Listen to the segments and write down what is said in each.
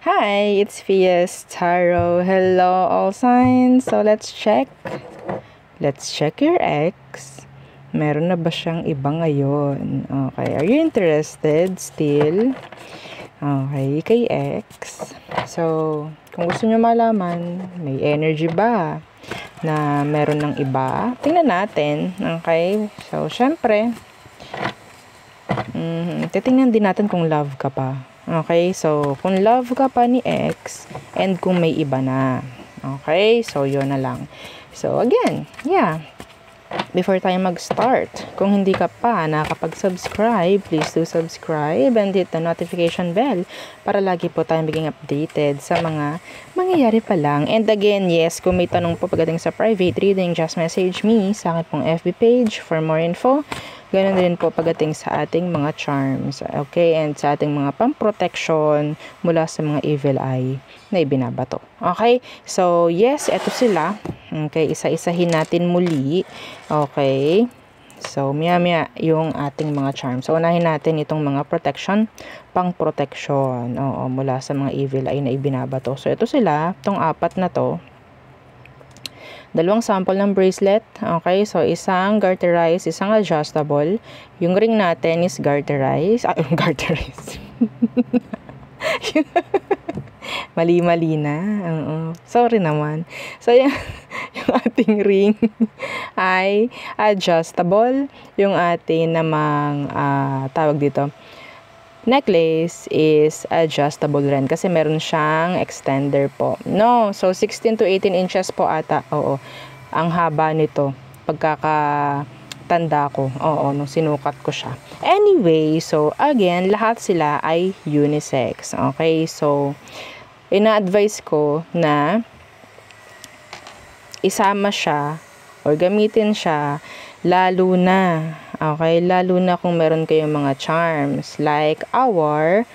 Hi, it's Fias Tarot. Hello, all signs. So, let's check. Let's check your ex. Meron na ba siyang iba ngayon? Okay, are you interested still? Okay, kay ex. So, kung gusto nyo malaman, may energy ba na meron ng iba? Tingnan natin. Okay, so, syempre, titingnan din natin kung love ka pa. Okay, so, kung love ka pa ni ex, and kung may iba na. Okay, so, yun na lang. So, again, yeah. Before tayo mag-start, kung hindi ka pa nakakapag-subscribe, please do subscribe and hit the notification bell para lagi po tayong maging updated sa mga mangyayari pa lang. And again, yes, kung may tanong po pagdating sa private reading, just message me sa akin pong FB page for more info. Ganun din po pagdating sa ating mga charms, okay, and sa ating mga pamprotection mula sa mga evil eye na ibinabato. Okay, so yes, eto sila. Okay, isa-isahin natin muli. Okay, so maya-maya yung ating mga charms. So unahin natin itong mga protection, pang-protection, mula sa mga evil eye na ibinabato. So ito sila, itong apat na to. Dalawang sample ng bracelet. Okay, so isang garterized, isang adjustable. Yung ring natin is garterized. Garterized. Mali-mali na. Sorry naman. So, yung ating ring ay adjustable. Yung ating namang tawag dito, necklace is adjustable rin kasi meron siyang extender po. No, so 16 to 18 inches po ata. Oo, ang haba nito pagkakatanda ko. Oo, nung sinukat ko siya. Anyway, so again, lahat sila ay unisex. Okay, so ina-advise ko na isama siya or gamitin siya lalo na, okay, lalo na kung meron kayong mga charms like our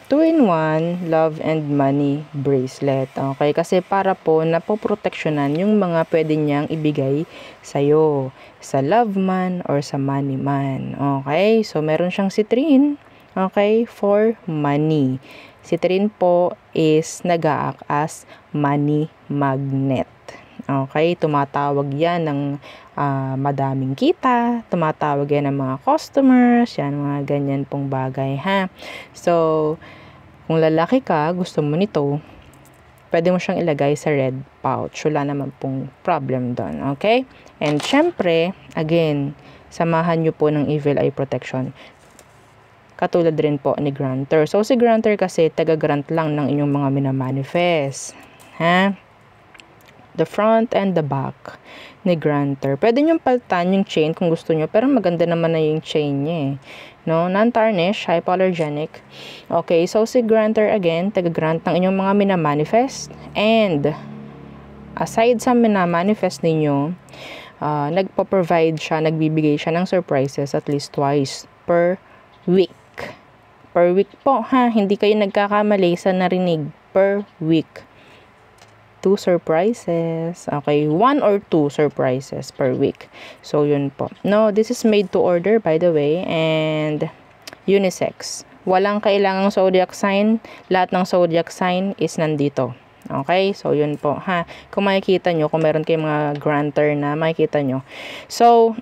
2-in-1 love and money bracelet. Okay, kasi para po napoproteksyonan yung mga pwede niyang ibigay sa'yo, sa love man or sa money man. Okay, so meron siyang citrine, okay, for money. Citrine po is nag-a-act as money magnet. Okay, tumatawag yan ng madaming kita, tumatawag yan ng mga customers, yan, mga ganyan pong bagay, ha. So, kung lalaki ka, gusto mo nito, pwede mo siyang ilagay sa red pouch. Wala naman pong problem doon, okay? And syempre, again, samahan nyo po ng evil eye protection. Katulad rin po ni grantor. So, si grantor kasi, taga-grant lang ng inyong mga minamanifest, ha? The front and the back ni grantor. Pwede nyo palitan yung chain kung gusto nyo, pero maganda naman na yung chain niya eh. No? Non-tarnish, hypoallergenic. Okay, so si grantor again, taga-grant ng inyong mga minamanifest. And, aside sa minamanifest ninyo, nagpo-provide siya, nagbibigay siya ng surprises at least twice per week. Per week po, ha? Hindi kayo nagkakamali sa narinig. Per week. 2 surprises. Okay, 1 or 2 surprises per week. So, yun po. No, this is made to order, by the way, and unisex. Walang kailangang zodiac sign. Lahat ng zodiac sign is nandito. Okay, so yun po, ha. Kung makikita nyo, kung meron kayong mga grantor na makikita nyo. So,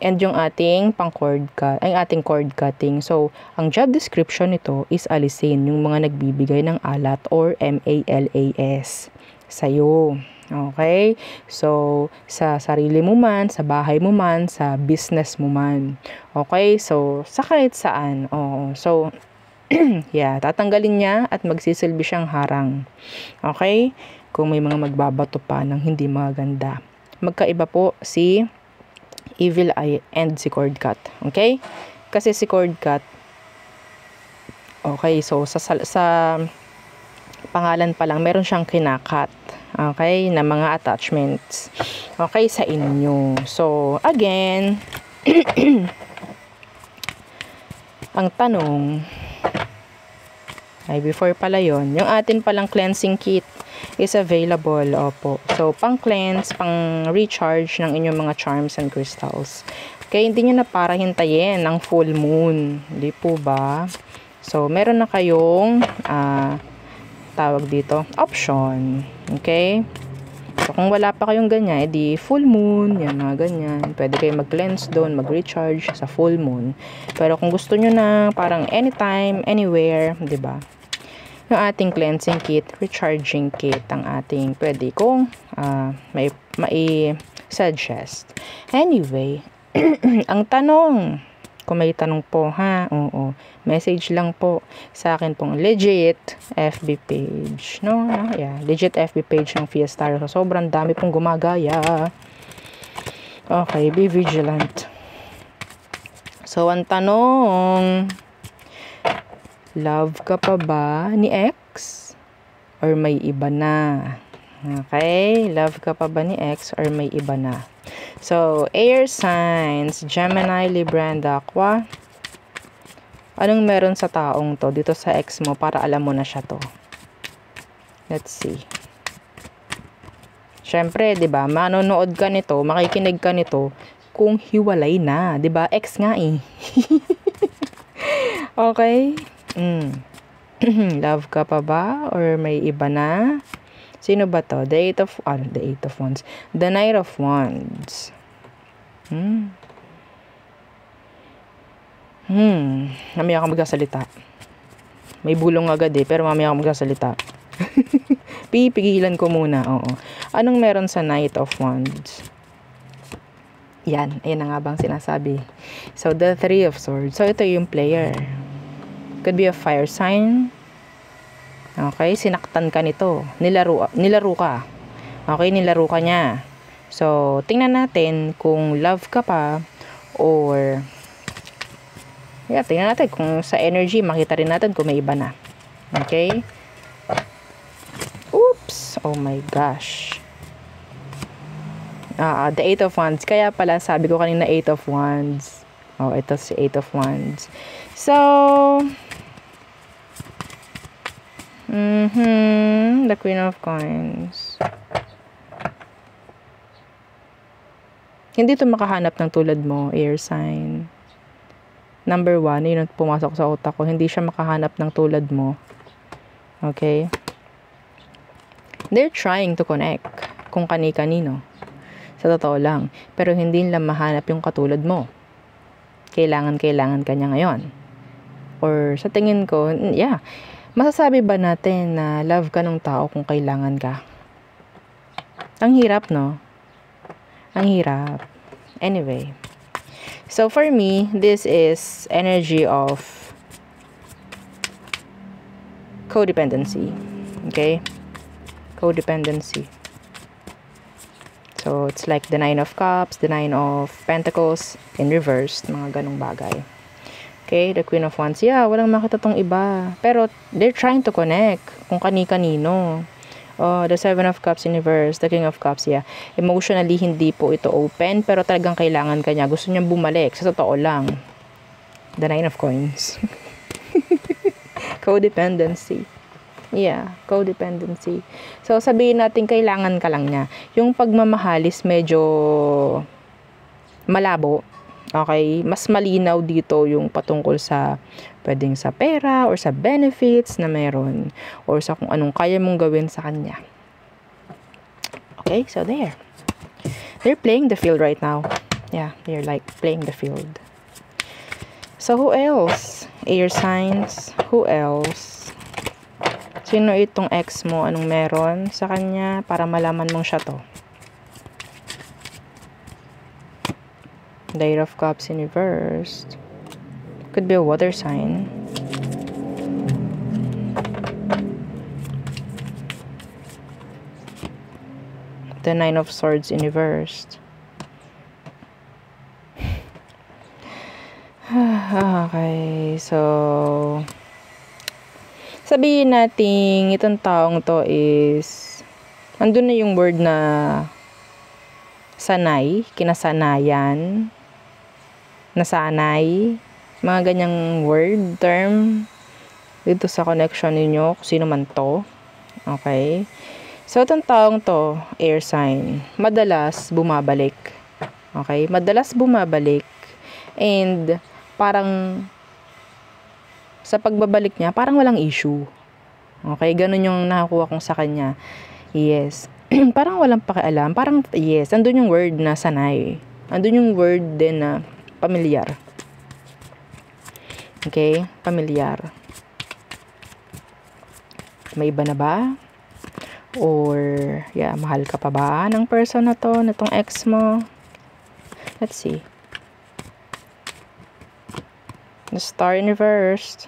and yung ating cord cutting. So, ang job description nito is alisin yung mga nagbibigay ng alat or MALAS sa'yo. Okay? So, sa sarili mo man, sa bahay mo man, sa business mo man. Okay? So, sa kahit saan. So, yeah, tatanggalin niya at magsisilbi siyang harang. Okay? Kung may mga magbabato pa ng hindi maganda. Magkaiba po si evil eye and si cord cut. Okay? Kasi si cord cut, okay, so sa pangalan pa lang, meron siyang kinakat. Okay, na mga attachments. Okay, sa inyo. So, again, ang tanong, ay before pala yon, yung atin palang cleansing kit is available. Opo. So, pang-cleanse, pang-recharge ng inyong mga charms and crystals. Okay, hindi nyo na para hintayin ng full moon. Hindi po ba? So, meron na kayong tawag dito? Option. Okay? So, kung wala pa kayong ganyan, edi full moon, yan mga ganyan. Pwede kayo mag-cleanse doon, mag-recharge sa full moon. Pero kung gusto nyo na parang anytime, anywhere, 'di ba? Yung ating cleansing kit, recharging kit, ang ating pwede kong mai-suggest. Anyway, ang tanong, kung may tanong po ha, oo, message lang po sa akin pong legit FB page, no? Yeah, legit FB page ng Fiestar. So, sobrang dami pong gumagaya. Okay, be vigilant. So, ang tanong, love ka pa ba ni ex? Or may iba na? Okay, love ka pa ba ni ex or may iba na? So, air signs, Gemini, Libra, and Aqua. Anong meron sa taong to dito sa ex mo para alam mo na siya to? Let's see. Syempre, 'di ba? Manonood ka nito, makikinig ka nito kung hiwalay na, 'di ba? Ex nga eh. Okay? Love ka pa ba or may iba na? Sino ba to? The Eight of Wands. The Knight of Wands. Mamaya ka magsasalita. May bulong agad eh, pero mamaya ka magsasalita. Pipigilan ko muna, oo. Anong meron sa Knight of Wands? Yan, ayan na nga bang sinasabi. So, the Three of Swords. So, ito yung player. Could be a fire sign. Okay, sinaktan ka nito. Nilaro ka. Okay, nilaro ka niya. So, tingnan natin kung love ka pa or tingnan natin kung sa energy, makita rin natin kung may iba na. Okay? Oops! Oh my gosh. The Eight of Wands. Kaya pala, sabi ko kanina Eight of Wands. Oh, ito si Eight of Wands. So, the Queen of Coins. Hindi ito makahanap ng tulad mo, air sign. Number 1, yun ang pumasok sa utak ko. Hindi siya makahanap ng tulad mo. Okay? They're trying to connect kung kani-kanino. Sa totoo lang. Pero hindi nila mahanap yung katulad mo. Kailangan ka niya ngayon. Or sa tingin ko, yeah. Masasabi ba natin na love ka ng tao kung kailangan ka? Ang hirap, no? Ang hirap. Anyway. So, for me, this is energy of codependency. Okay? Codependency. So, it's like the Nine of Cups, the Nine of Pentacles in reverse. Mga ganong bagay. Okay? The Queen of Wands. Yeah, walang makita tong iba. Pero, they're trying to connect kung kani-kanino. Oh, the Seven of Cups in reverse, the King of Cups, yeah. Emotionally, hindi po ito open, pero talagang kailangan ka niya. Gusto niyang bumalik, sa totoo lang. The Nine of Coins. Codependency. Yeah, codependency. So, sabihin natin, kailangan ka lang niya. Yung pagmamahalis, medyo malabo. Okay? Mas malinaw dito yung patungkol sa pwedeng sa pera or sa benefits na meron or sa kung anong kaya mong gawin sa kanya. Okay? So, there. They're playing the field right now. Yeah, they're like playing the field. So, who else? Air signs. Who else? Sino itong ex mo? Anong meron sa kanya para malaman mong siya to? Knight of Cups in reverse. Could be a water sign. The Nine of Swords in reverse. Okay, so sabihin natin itong taong to is andun na yung word na sanay, kinasanayan, nasanay, mga ganyang word, term dito sa connection ninyo, kung sino man to. Okay? So, itong taong to, air sign, madalas bumabalik. Okay? Madalas bumabalik. And, parang, sa pagbabalik niya, parang walang issue. Okay, ganun yung nakakuha kong sa kanya. Yes. Parang walang pakialam. Parang, yes, andun yung word na sanay. Andun yung word din na pamilyar. Okay? Pamilyar. May iba na ba? Or, yeah, mahal ka pa ba ng person na to, na tong ex mo? Let's see. The Star in reversed.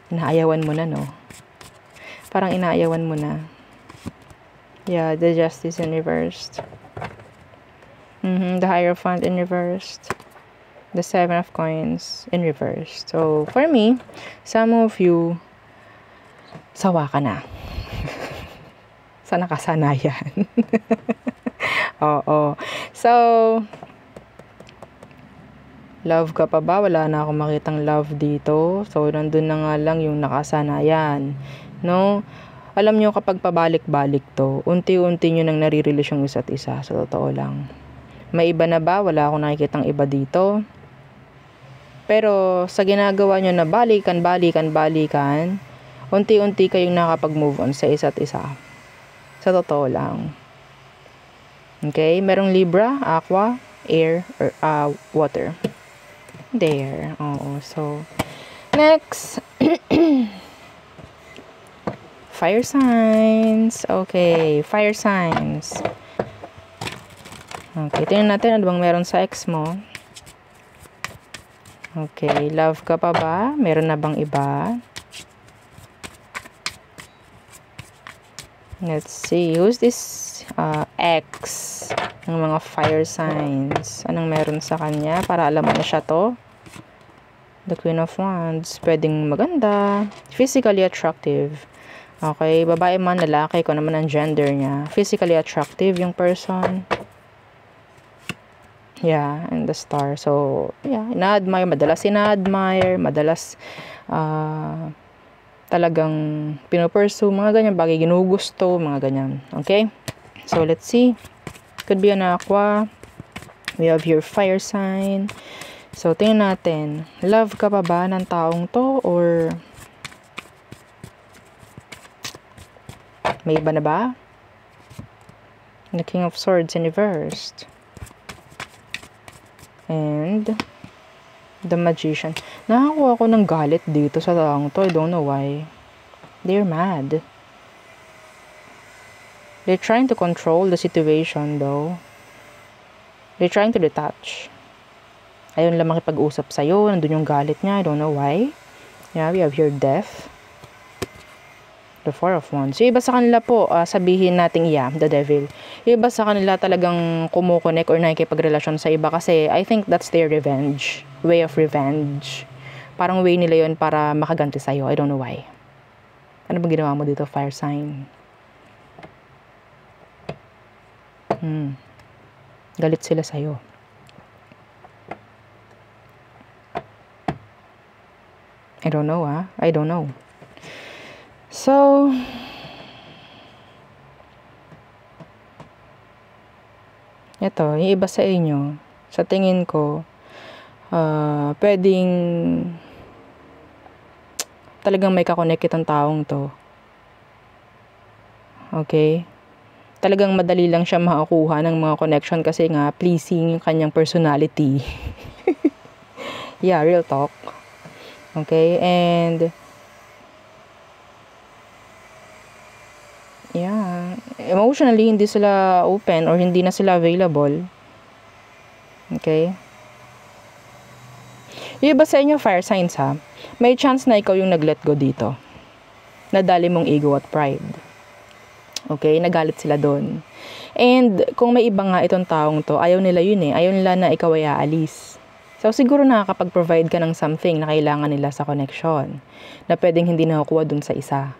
Inaayawan mo na, no? Parang inaayawan mo na. Yeah, the Justice in reversed. The Hierophant in reversed. The Seven of Coins in reversed. So, for me, some of you, sawa ka na. Sa nakasanayan. Oo. So, love ka pa ba? Wala na akong makitang love dito. So, nandun na nga lang yung nakasanayan. No? Alam nyo, kapag pabalik-balik to, unti-unti nyo nang nare-release yung isa't isa. Sa totoo lang. May iba na ba? Wala akong nakikitang iba dito. Pero, sa ginagawa nyo na balikan, unti-unti kayong nakapag-move on sa isa't isa. Sa totoo lang. Okay? Merong Libra, Aqua, Air, or Water. There. Oo. So, next. Fire signs. Okay. Fire signs. Okay. Tingnan natin ano bang meron sa ex mo. Okay. Love ka pa ba? Meron na bang iba? Let's see. Who's this ex ng mga fire signs? Anong meron sa kanya? Para alam mo na siya to. The Queen of Wands. Pwedeng maganda. Physically attractive. Okay, babae man, lalaki, kung naman ang gender niya. Physically attractive yung person. Yeah, and the Star. So, yeah, madalas ina-admire, madalas talagang pinupursue, mga ganyan bagay, ginugusto, mga ganyan. Okay? So, let's see. Could be an Aqua. We have your fire sign. So, tingnan natin. Love ka pa ba ng taong to? Or may iba na ba? The King of Swords in reversed. And the Magician. Nakakuha ko ng galit dito sa taong to. I don't know why. They're mad. They're trying to control the situation though. They're trying to detach. Ayun lang makipag-usap sa'yo. Nandun yung galit niya. I don't know why. Yeah, we have your Death. The Four of Wands. Yung iba sa kanila po, sabihin natin, yeah, the Devil. Yung iba sa kanila talagang kumukonek or nakikipagrelasyon sa iba kasi I think that's their revenge. Way of revenge. Parang way nila yon para makaganti sa'yo. I don't know why. Ano bang ginawa mo dito, fire sign? Galit sila sa'yo. I don't know, I don't know. So, ito, yung iba sa inyo, sa tingin ko, pwedeng talagang may kakonect itong taong to. Okay? Talagang madali lang siya makakuha ng mga connection kasi nga, pleasing yung kanyang personality. Yeah, real talk. Okay? And yeah, emotionally hindi sila open or hindi na sila available. Okay? Yung iba sa inyo fire signs ha, may chance na ikaw yung nag-let go dito. Nadali mong ego at pride. Okay? Nagalit sila doon. And kung may iba nga itong taong to, ayaw nila yun eh. Ayaw nila na ikaw ay aalis. So siguro nakakapag-provide ka ng something na kailangan nila sa connection na pwedeng hindi nakukuha dun sa isa.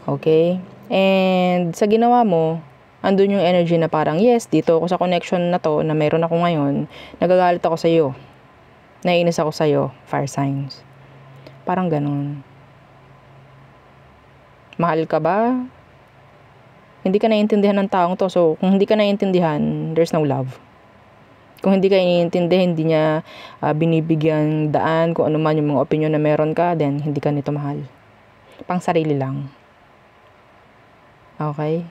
Okay? And sa ginawa mo, andun yung energy na parang, yes, dito ako sa connection na to, na meron ako ngayon, nagagalit ako sa'yo. Naiinis ako sa'yo, fire signs. Parang ganun. Mahal ka ba? Hindi ka naiintindihan ng taong to. So, kung hindi ka naiintindihan, there's no love. Kung hindi ka naiintindihan, hindi niya binibigyan daan, kung ano man yung mga opinion na meron ka, then hindi ka nito mahal. pang sarili lang. Okay?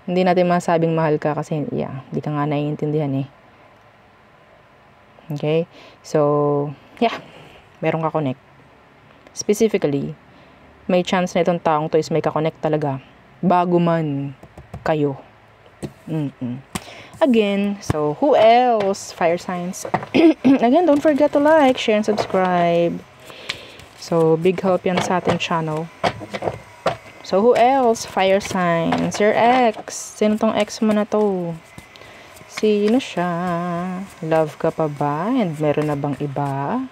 Hindi natin masabing mahal ka kasi, hindi ka nga naiintindihan eh. Okay? So, meron ka connect. Specifically, may chance na itong taong to is may ka-connect talaga. Bago man kayo. Again, so who else? Fire signs. Again, don't forget to like, share, and subscribe. So, big help yan sa ating channel. So, who else? Fire signs. Your ex. Sino tong ex mo na to? Sino siya? Love ka pa ba? And meron na bang iba?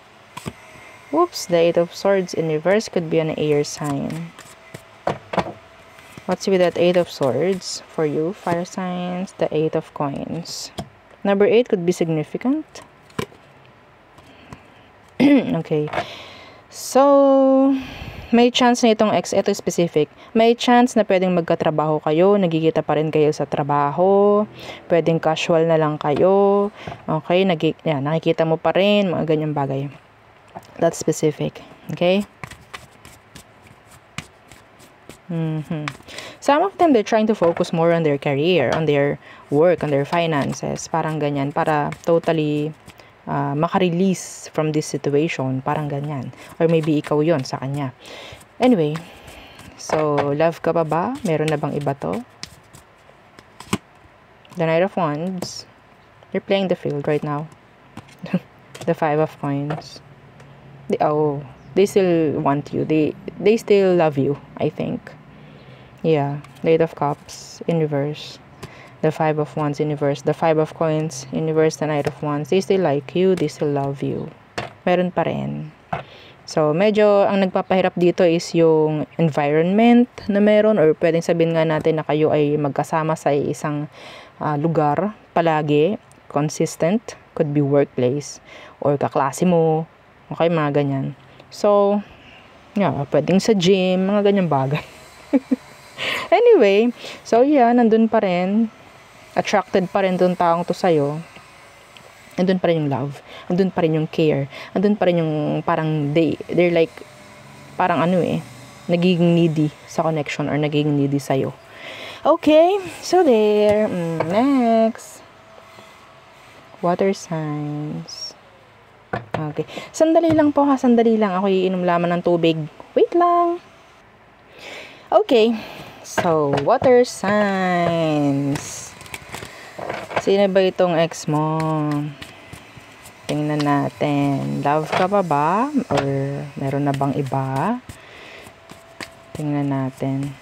Whoops, the 8 of Swords in reverse could be an air sign. What's with that 8 of Swords for you, fire signs? The 8 of Coins. Number 8 could be significant. Okay. So, may chance na itong ex, ito specific. May chance na pwedeng magkatrabaho kayo, nagkikita pa rin kayo sa trabaho, pwedeng casual na lang kayo. Okay, nakikita mo pa rin, mga ganyang bagay. That's specific. Okay? Some of them, they're trying to focus more on their career, on their work, on their finances. Parang ganyan. Para totally maka-release from this situation. Parang ganyan. Or maybe ikaw yon sa kanya. Anyway. So, love ka pa ba? Meron na bang iba to? The Knight of Wands. You're playing the field right now. The 5 of Coins. They still want you. They still love you, I think. Yeah, the 8 of Cups in reverse. The 5 of Wands in reverse. The 5 of Coins in reverse. The Knight of Wands. They still like you. They still love you. Meron pa rin. So, medyo ang nagpapahirap dito is yung environment na meron, or pwedeng sabihin nga natin na kayo ay magkasama sa isang lugar palagi. Consistent. Could be workplace. Or kaklase mo. Okay, mga ganyan. So, pwedeng sa gym, mga ganyang bagay. Anyway, so nandun pa rin. Attracted pa rin dun taong to sa'yo. Nandun pa rin yung love. Nandun pa rin yung care. Nandun pa rin yung parang they're like, parang nagiging needy sa connection or nagiging needy sa'yo. Okay, so there. Next. Water signs. Okay. Sandali lang po ha. Sandali lang. Ako iinom lamang ng tubig. Wait lang. Okay. So, water signs. Sino ba itong ex mo? Tingnan natin. Love ka pa ba? Or meron na bang iba? Tingnan natin.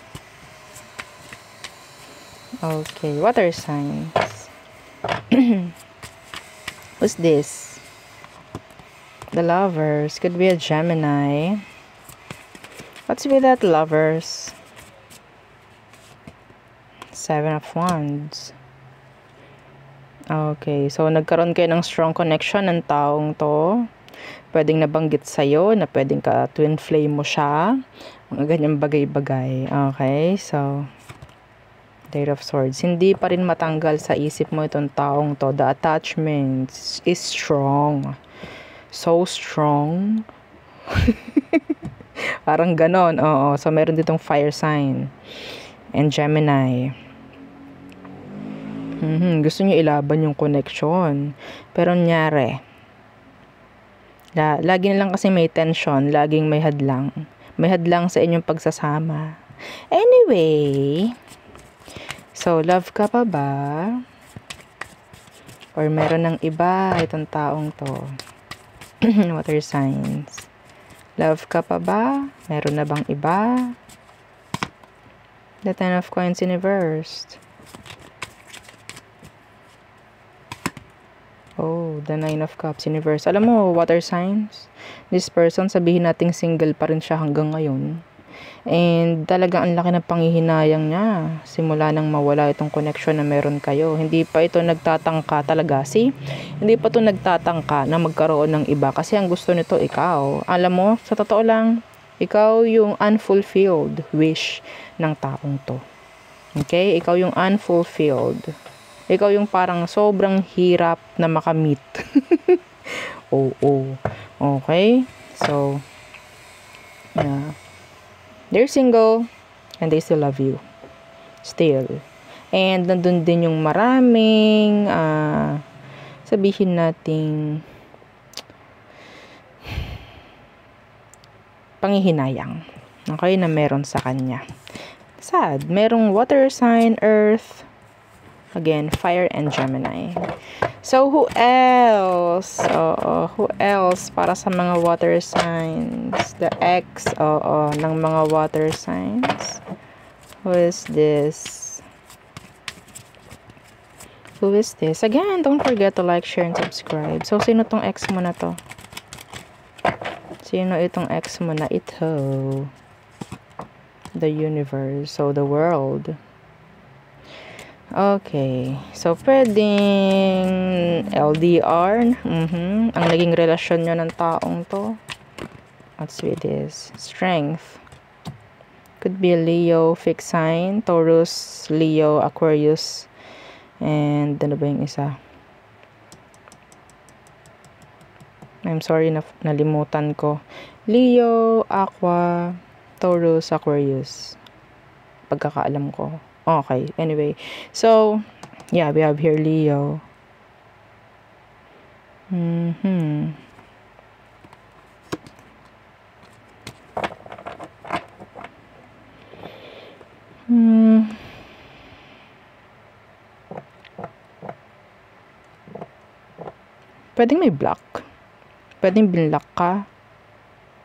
Okay. Water signs. Who's this? The Lovers. Could be a Gemini. What's with that Lovers? 7 of Wands. Okay. So, nagkaroon kayo ng strong connection ng taong to. Pwedeng nabanggit sa'yo na pwedeng ka twin flame mo siya. Mga ganyang bagay-bagay. Okay. So, Eight of Swords. Hindi pa rin matanggal sa isip mo itong taong to. The attachment is strong. So strong. Parang ganon. Oo. So, meron ditong fire sign. And Gemini. Gusto nyo ilaban yung connection. Pero nangyari. Lagi na lang kasi may tension. Laging may hadlang. May hadlang sa inyong pagsasama. Anyway. So, love ka pa ba? Or meron ng iba itong taong to? Water signs. Love ka pa ba? Meron na bang iba? The 10 of Coins in reversed. Oh, the 9 of Cups in reverse. Alam mo, water signs, this person, sabihin nating single pa rin siya hanggang ngayon. And talagang ang laki ng panghihinayang niya simula nang mawala itong connection na meron kayo. Hindi pa ito nagtatangka talaga. Hindi pa ito nagtatangka na magkaroon ng iba kasi ang gusto nito ikaw. Alam mo, sa totoo lang, ikaw yung unfulfilled wish ng taong to. Okay? Ikaw yung unfulfilled. Ikaw yung parang sobrang hirap na makamit. Oo. Okay? So, They're single and they still love you. Still. And nandun din yung maraming sabihin nating panghihinayang. Okay, na meron sa kanya. Sad. Merong water sign, earth, again, fire and Gemini. So, who else? Who else para sa mga water signs? The ex, ng mga water signs. Who is this? Who is this? Again, don't forget to like, share, and subscribe. So, sino tong ex mo na to? Sino itong ex mo na ito? The universe. So, the world. Okay. So, pwedeng LDR. Ang naging relasyon nyo ng taong to. What's with this? Strength. Could be Leo, fixed sign. Taurus, Leo, Aquarius. And ano ba yung isa? I'm sorry, nalimutan ko. Leo, Aqua, Taurus, Aquarius. Pagkakaalam ko. Okay, anyway. So, yeah, we have here Leo. Pwedeng may block. Pwedeng binlock ka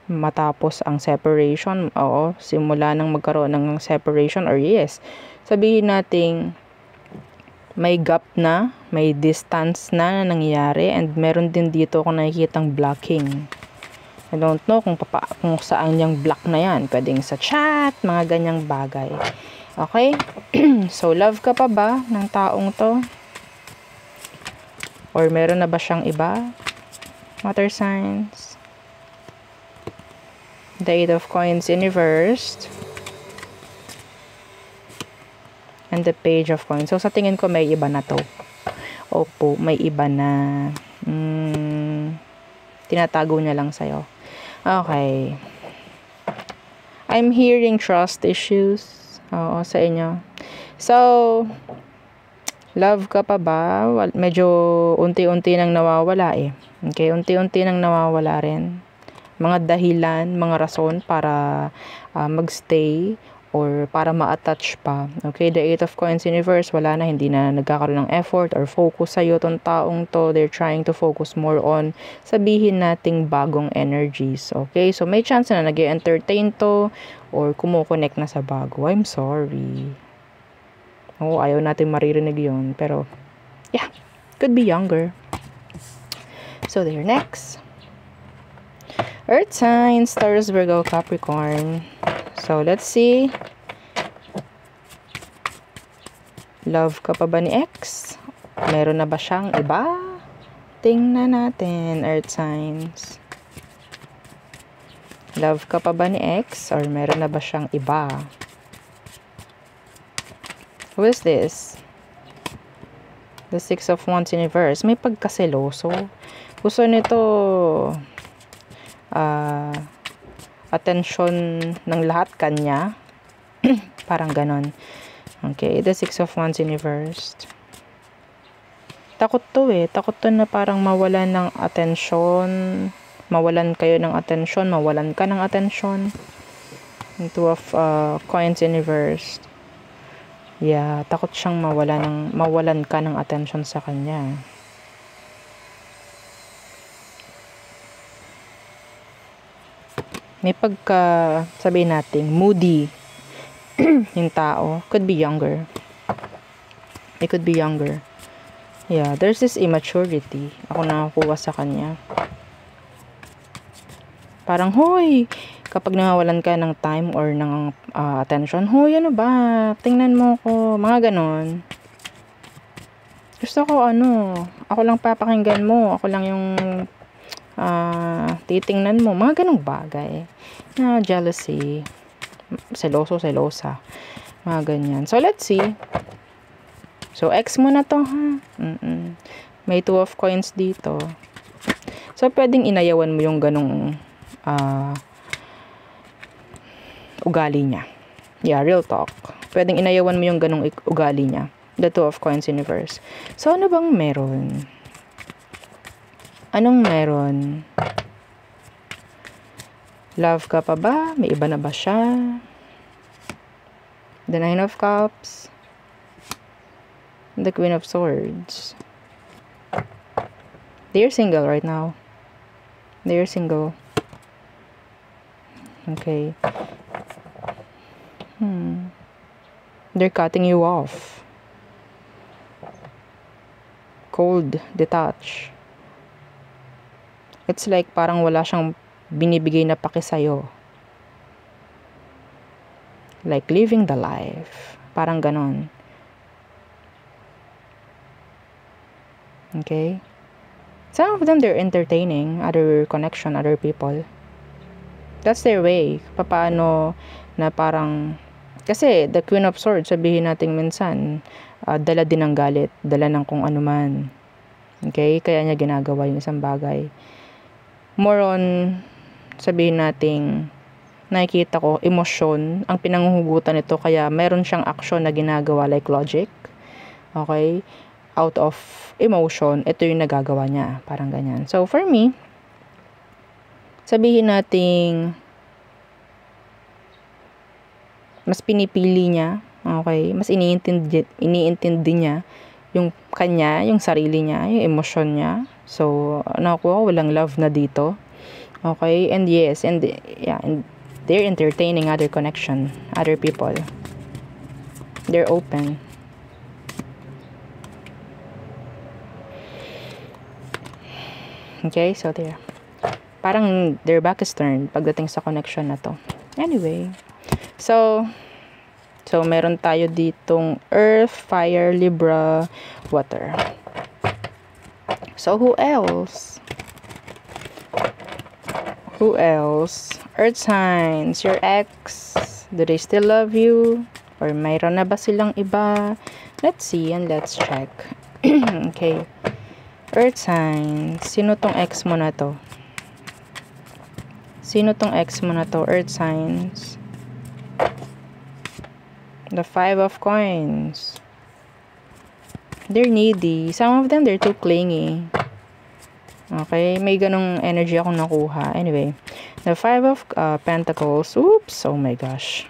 matapos ang separation. Oo, simula nang magkaroon ng separation, or yes, sabihin nating may gap na, may distance na nangyayari, and meron din dito kung nakikitang blocking. I don't know kung saan yung block na yan. Pwedeng sa chat, mga ganyang bagay. Okay? So, love ka pa ba ng taong to? Or meron na ba siyang iba? Water signs. The Eight of Coins in reversed. And the Page of Coins. So, sa tingin ko may iba na to. Opo, may iba na. Tinatago niya lang sa'yo. Okay. I'm hearing trust issues. Oo, sa inyo. So, love ka pa ba? Medyo unti-unti nang nawawala eh. Okay, unti-unti nang nawawala rin. Mga dahilan, mga rason para magstay or para ma-attach pa. Okay, the Eight of Coins in reverse, wala na, hindi na nagkakaroon ng effort or focus sa'yo tong taong to. They're trying to focus more on, sabihin nating bagong energies. Okay, so may chance na nag-entertain to or kumukonect na sa bago. I'm sorry. Oo, ayaw natin maririnig yun. Pero, yeah, could be younger. So, there, next. Earth signs, Taurus, Virgo, Capricorn. So, let's see. Love ka pa ba ni ex? Meron na ba siyang iba? Tingnan natin, Earth signs. Love ka pa ba ni ex? Or meron na ba siyang iba? Who is this? The Six of Wands in reverse. May pagkaseloso. Gusto nito attention ng lahat kanya. Parang ganon. Okay, the Six of Wands in reverse. Takot to eh. Takot to na parang mawalan ng attention. Mawalan kayo ng attention. Mawalan ka ng attention. Two of Coins in reverse. Yeah, takot siyang mawalan ka ng attention sa kanya. May pagka, sabihin natin, moody yung tao. Could be younger. It could be younger. Yeah, there's this immaturity. Ako nakakuha sa kanya. Parang, hoy, kapag nawalan ka ng time or ng attention, hoy, ano ba? Tingnan mo ko. Mga ganon. Gusto ko, ako lang papakinggan mo. Ako lang yung titingnan mo. Mga ganong bagay. Jealousy. Seloso, selosa. Mga ganyan. So, let's see. So, ex mo na to, ha? May Two of Coins dito. So, pwedeng inayawan mo yung ganong ugali niya. Yeah, real talk. Pwedeng inayawan mo yung ganong ugali niya. The Two of Coins universe. So, ano bang meron? Anong meron? Love ka pa ba? May iba na ba siya? The Nine of Cups. The Queen of Swords. They're single right now. They're single. Okay. They're cutting you off. Cold, detached. It's like parang wala siyang binibigay na paki sa'yo. Like living the life. Parang ganon. Okay? Some of them, they're entertaining other connection, other people. That's their way. Paano na parang, kasi the Queen of Swords, sabihin natin minsan, dala din ng galit, dala ng kung ano man. Okay? Kaya niya ginagawa yung isang bagay. More on, sabihin natin, nakikita ko, emosyon, ang pinanghuhugutan nito, kaya meron siyang action na ginagawa like logic. Okay? Out of emotion, ito yung nagagawa niya. Parang ganyan. So, for me, sabihin nating mas pinipili niya, okay, mas iniintindi niya yung kanya, yung sarili niya, yung emosyon niya. So, nakuha, walang love na dito. Okay, and yes, and yeah, and they're entertaining other connection, other people. They're open. Okay, so there. Parang their back is turned pagdating sa connection na to. Anyway, so meron tayo ditong Earth, Fire, Libra, Water. So, who else? Who else? Earth signs, your ex, do they still love you? Or mayroon na ba silang iba? Let's see and let's check. Okay. Earth signs, sino tong ex mo na to? Sino tong ex mo na to? Earth signs. The Five of Coins. They're needy. Some of them, they're too clingy. Okay? May ganong energy akong nakuha. Anyway. The Five of Pentacles. Oops. Oh my gosh.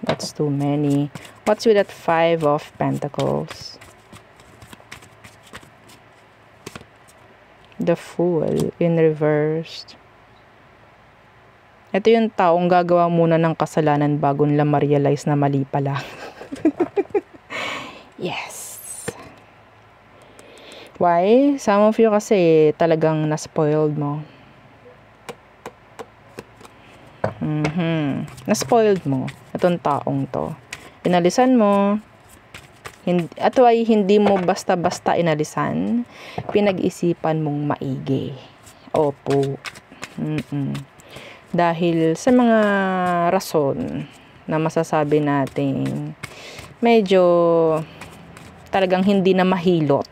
That's too many. What's with that Five of Pentacles? The Fool in reversed. Ito yung taong gagawa muna ng kasalanan bago nila ma-realize na mali pala. Yes. Why? Some of you kasi talagang na-spoiled mo. Na-spoiled mo. Itong taong to. Inalisan mo. At ay hindi mo basta-basta inalisan. Pinag-isipan mong maigi. Opo. Dahil sa mga rason na masasabi natin medyo talagang hindi na mahilot.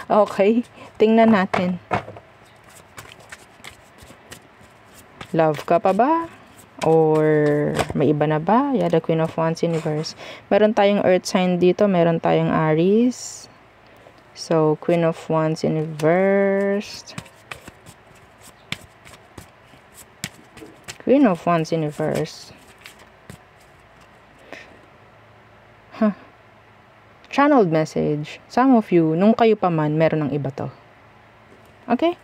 Okay? Tingnan natin. Love ka pa ba? Or may iba na ba? Yeah, the Queen of Wands universe. Meron tayong earth sign dito. Meron tayong Aries. So, Queen of Wands universe. Queen of Wands universe. Channeled message. Some of you, nung kayo pa man, meron ng iba to. Okay?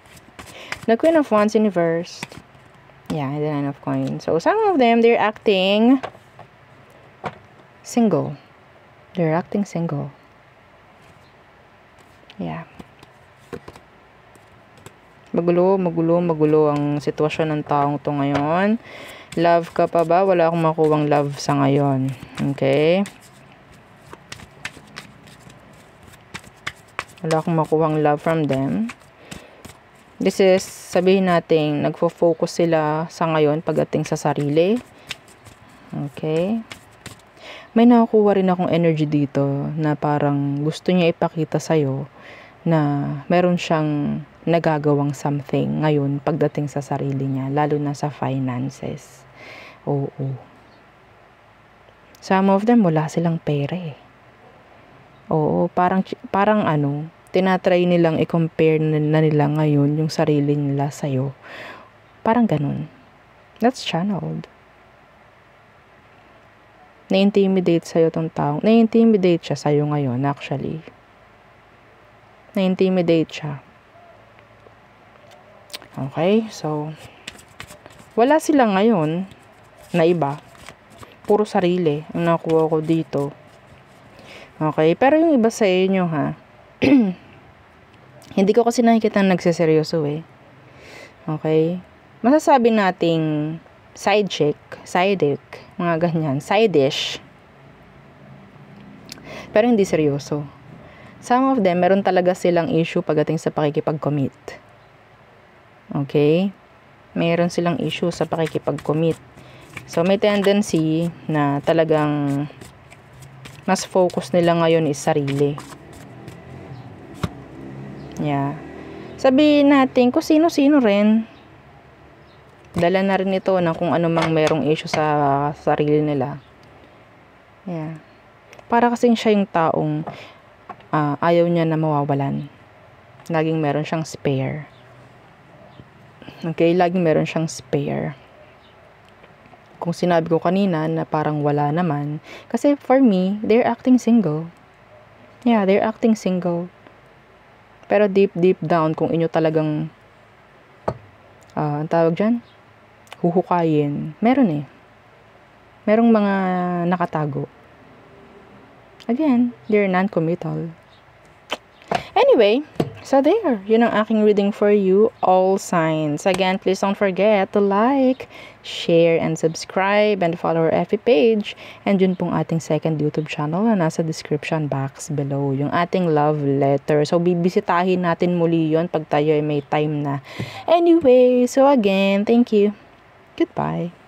The Queen of Wands universe. Yeah, the Nine of Coins. So, some of them, they're acting single. They're acting single. Yeah. Magulo ang sitwasyon ng taong to ngayon. Love ka pa ba? Wala akong makuwang love sa ngayon. Okay? Wala akong makuwang love from them. This is, sabihin natin, nagfo-focus sila sa ngayon pagdating sa sarili. Okay? May nakukuha rin akong energy dito na parang gusto niya ipakita sa'yo na meron siyang nagagawang something ngayon pagdating sa sarili niya, lalo na sa finances. Oo. Some of them, wala silang pera eh. Oo, parang ano, tinatry nilang i-compare na nila ngayon yung sarili nila sa'yo. Parang ganun. That's channeled. Na-intimidate sa'yo tong taong. Na-intimidate siya sa'yo ngayon, actually. Na-intimidate siya. Okay, so, wala sila ngayon na iba. Puro sarili ang nakuha ko dito. Okay, pero yung iba sa inyo ha, hindi ko kasi nakikita nagseseryoso eh. Okay, masasabi nating side chick, side dick, mga ganyan, side dish. Pero hindi seryoso. Some of them, meron talaga silang issue pagdating sa pakikipag-commit. Okay? Meron silang issue sa pakikipag-commit. So, may tendency na talagang mas focus nila ngayon is sarili. Yeah. Sabihin natin, kung sino-sino rin, dala na rin ito ng kung ano mang merong issue sa sarili nila. Yeah. Para kasing siya yung taong ayaw niya na mawawalan. Laging meron siyang spare. Okay, laging meron siyang spare. Kung sinabi ko kanina na parang wala naman, kasi for me, they're acting single. Yeah, they're acting single. Pero deep down, kung inyo talagang ang tawag dyan, huhukayin, meron eh. Merong mga nakatago. Again, they're non-committal. Anyway, so there, yun ang aking reading for you, all signs. Again, please don't forget to like, share, and subscribe, and follow our FB page. And yun pong ating second YouTube channel na nasa description box below, yung ating love letter. So, bibisitahin natin muli yun pag tayo ay may time na. Anyway, so again, thank you. Goodbye.